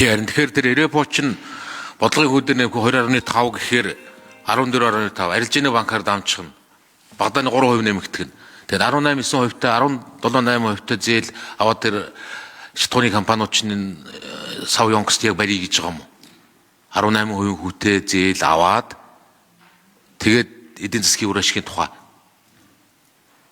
Тэгэхээр тэр Эрепоч нь бодлогын хүүдээр нэмэх 2.5 гэхээр 14.5 арилжааны банкар дамжих нь Багдааны 3% нэмэгдэх нь. Тэгээд 18.9% та 17.8% та зээл аваад тэр шатхууны компаниуд сав Yonkst яг барья гэж байгаа юм уу? 18% хүүтэй зээл аваад тэгээд эдийн засгийн үр ашигын тухай.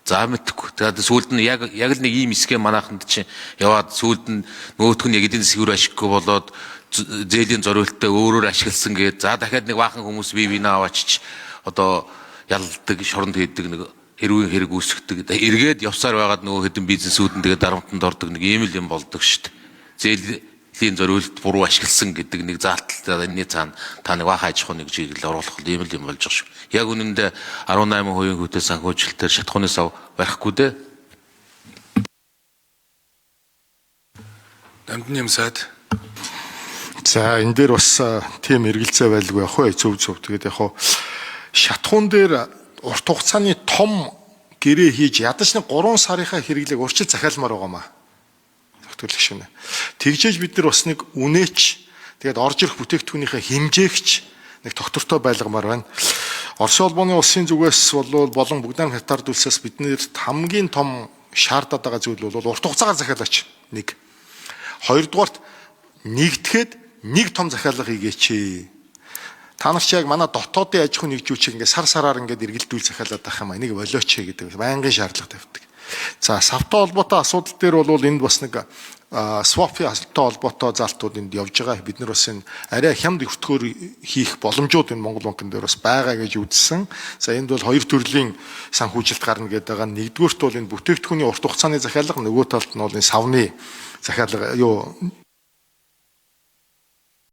За мэдхгүй. Тэгээд сүүлд нь яг л нэг ийм схем манайханд чинь яваад сүүлд нь нөгөөх нь яг эдийн засгийн үр ашиггүй болоод зээлийн зориултаа өөрөөр ашигласан гээд за дахиад нэг баахан хүмүүс бие биенээ аваачиж одоо ялдаг, шоронд хийдэг нэг хэрвээ хэрэг үүсгдэг. Эргээд явсаар байгаад нөгөө хэдэн бизнесүүд нь тэгээд дарамтанд ордог нэг ийм л юм болдог шүү дээ. Зээлийн зориулт буруу ашигласан гэдэг нэг заалтал энэний цаана та нэг баахан аж ахуйн чиглэл оруулах ийм л юм болж байгаа шүү. Яг үнэндээ 18% хүүтэй санхүүжилтээр шатхууны сав барихгүй дээ. Дамжин юм сайд. За энэ дээр бас тийм эргэлзээ байлгүй яг хөө зөв. Тэгээд яг хөө шатхуун дээр урт хугацааны том гэрээ хийж ядаж нэг 3 сарынхаа хэрэглээг урьдчил захиалмаар байгаамаа. Зөвхөн шинэ. Тэгжээж бид нар бас нэг үнээч тэгээд орж ирэх бүтээгдэхүүнийхээ хэмжээгч нэг тогтвортой байлгамаар байна. Орос улбаны улсын зүгээс болон бүгдийн хятад улсаас биднэрт хамгийн том шаардаад байгаа зүйл бол урт хугацаагаар захиалаач. Нэг. Хоёрдугаарт нэгтгэхэд нэг том захиалга хийгээч. Та нар ч яг манай дотоодын аж ахуйн нэгжүүлчийг ингээд сараар ингээд эргэлдүүл захиалаад байх юм. Энийг болооч гэдэг байнгын шаардлага тавьдаг. За савтай холбоотой асуудал дээр бол энд бас нэг swap-ийн асуулттай холбоотой залтууд энд явж байгаа. Бид нар бас энэ арай хямд өвтгөр хийх боломжууд энэ Монгол банкн дээр бас байгаа гэж үзсэн. За энд бол хоёр төрлийн санхүүжилт гарна гэдэг байгаа. Нэгдүгüүрт бол энэ бүтээгдэхүүний урт хугацааны захиалга, нөгөө талд нь бол энэ савны захиалга